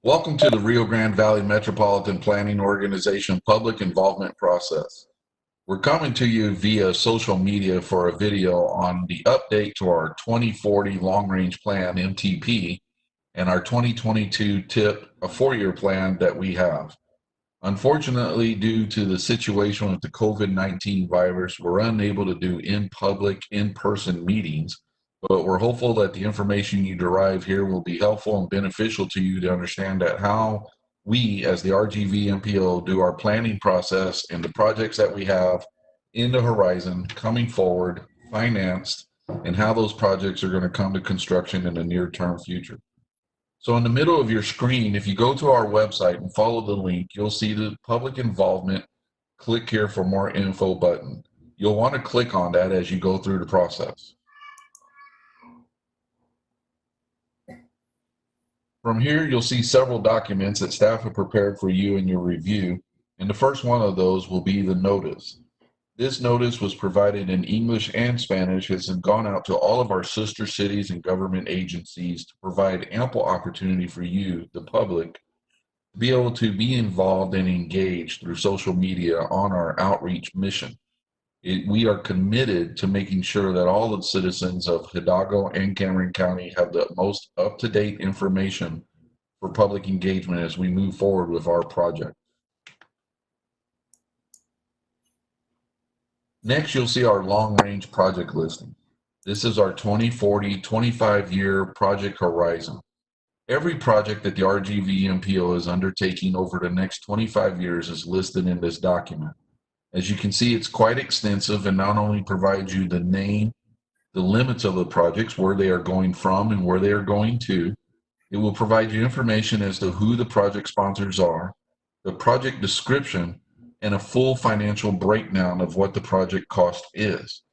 Welcome to the Rio Grande Valley Metropolitan Planning Organization public involvement process. We're coming to you via social media for a video on the update to our 2040 Long Range Plan, MTP, and our 2022 TIP, a 4-year plan that we have. Unfortunately, due to the situation with the COVID-19 virus, we're unable to do in-person meetings, but we're hopeful that the information you derive here will be helpful and beneficial to you to understand that how we, as the RGVMPO, do our planning process and the projects that we have in the horizon coming forward, financed, and how those projects are going to come to construction in the near-term future. So in the middle of your screen, if you go to our website and follow the link, you'll see the public involvement. Click here for more info button. You'll want to click on that as you go through the process. From here, you'll see several documents that staff have prepared for you in your review, and the first one of those will be the notice. This notice was provided in English and Spanish, has gone out to all of our sister cities and government agencies to provide ample opportunity for you, the public, to be able to be involved and engaged through social media on our outreach mission. We are committed to making sure that all the citizens of Hidalgo and Cameron County have the most up-to-date information for public engagement as we move forward with our project. Next, you'll see our long-range project listing. This is our 2040, 25-year project horizon. Every project that the RGVMPO is undertaking over the next 25 years is listed in this document. As you can see, it's quite extensive and not only provides you the name, the limits of the projects, where they are going from and where they are going to. It will provide you information as to who the project sponsors are, the project description, and a full financial breakdown of what the project cost is.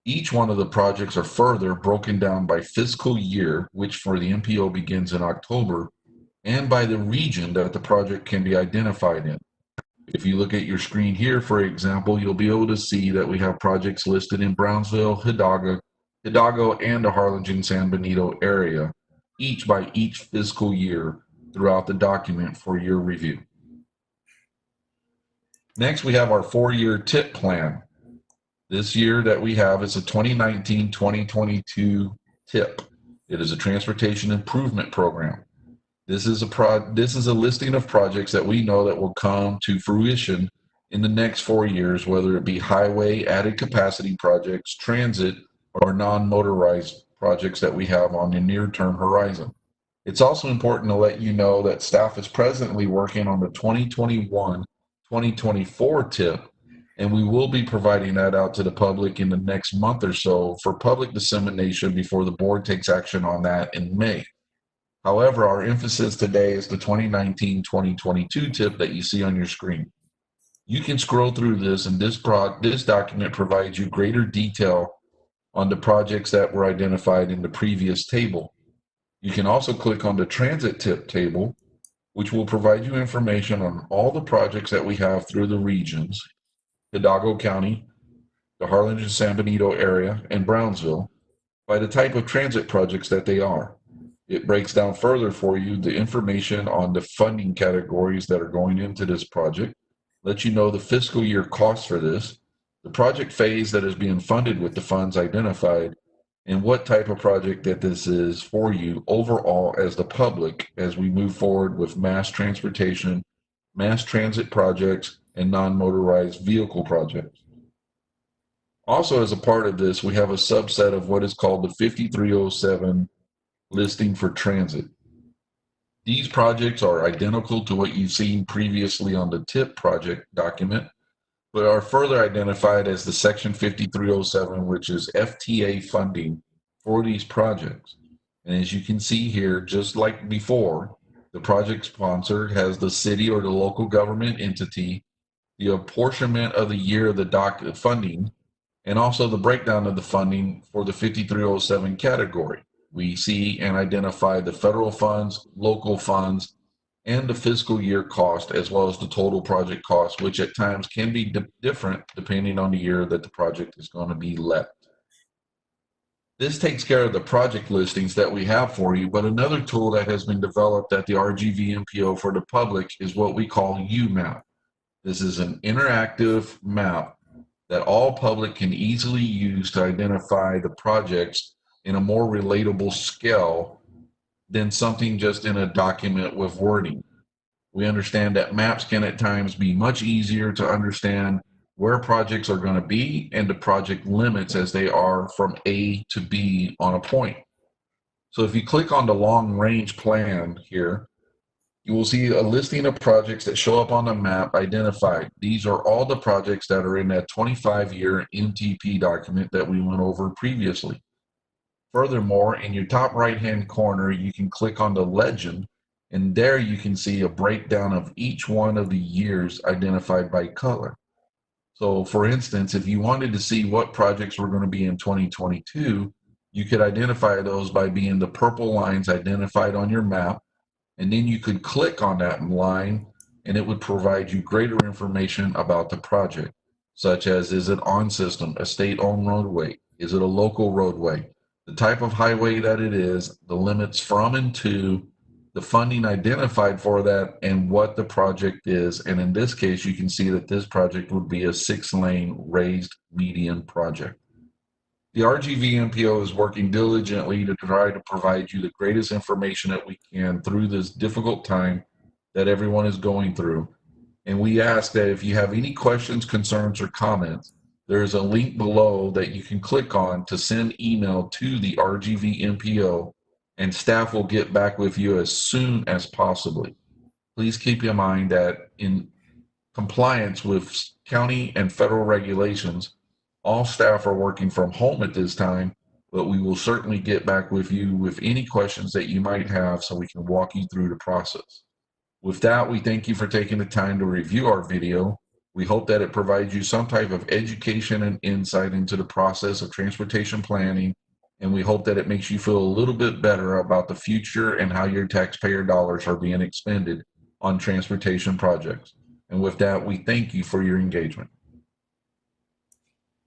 Each one of the projects are further broken down by fiscal year, which for the MPO begins in October, and by the region that the project can be identified in. If you look at your screen here, for example, you'll be able to see that we have projects listed in Brownsville, Hidalgo, and the Harlingen-San Benito area, each by each fiscal year throughout the document for your review. Next, we have our 4-year TIP plan. This year that we have is a 2019-2022 TIP. It is a transportation improvement program. This is a listing of projects that we know that will come to fruition in the next 4 years, whether it be highway, added capacity projects, transit, or non-motorized projects that we have on the near-term horizon. It's also important to let you know that staff is presently working on the 2021-2024 TIP, and we will be providing that out to the public in the next month or so for public dissemination before the board takes action on that in May. However, our emphasis today is the 2019-2022 TIP that you see on your screen. You can scroll through this, and this document provides you greater detail on the projects that were identified in the previous table. You can also click on the transit TIP table, which will provide you information on all the projects that we have through the regions, Hidalgo County, the Harlingen-San Benito area, and Brownsville, by the type of transit projects that they are. It breaks down further for you the information on the funding categories that are going into this project, lets you know the fiscal year cost for this, the project phase that is being funded with the funds identified, and what type of project that this is for you overall as the public as we move forward with mass transportation, mass transit projects, and non-motorized vehicle projects. Also, as a part of this, we have a subset of what is called the 5307 listing for transit. These projects are identical to what you've seen previously on the TIP project document, but are further identified as the Section 5307, which is FTA funding for these projects. And as you can see here, just like before, the project sponsor has the city or the local government entity, the apportionment of the year of the funding, and also the breakdown of the funding for the 5307 category. We see and identify the federal funds, local funds, and the fiscal year cost, as well as the total project cost, which at times can be different depending on the year that the project is going to be let. This takes care of the project listings that we have for you, but another tool that has been developed at the RGVMPO for the public is what we call UMap. This is an interactive map that all public can easily use to identify the projects in a more relatable scale than something just in a document with wording. We understand that maps can at times be much easier to understand where projects are going to be and the project limits as they are from A to B on a point. So if you click on the long range plan here, you will see a listing of projects that show up on the map identified. These are all the projects that are in that 25-year MTP document that we went over previously. Furthermore, in your top right-hand corner, you can click on the legend, and there you can see a breakdown of each one of the years identified by color. So for instance, if you wanted to see what projects were going to be in 2022, you could identify those by being the purple lines identified on your map, and then you could click on that line and it would provide you greater information about the project, such as is it on system, a state-owned roadway, is it a local roadway, the type of highway that it is, the limits from and to, the funding identified for that, and what the project is. And in this case, you can see that this project would be a 6-lane raised median project. The RGVMPO is working diligently to try to provide you the greatest information that we can through this difficult time that everyone is going through. And we ask that if you have any questions, concerns, or comments, there is a link below that you can click on to send email to the RGVMPO, and staff will get back with you as soon as possible. Please keep in mind that in compliance with county and federal regulations, all staff are working from home at this time, but we will certainly get back with you with any questions that you might have so we can walk you through the process. With that, we thank you for taking the time to review our video. We hope that it provides you some type of education and insight into the process of transportation planning, and we hope that it makes you feel a little bit better about the future and how your taxpayer dollars are being expended on transportation projects. And with that, we thank you for your engagement.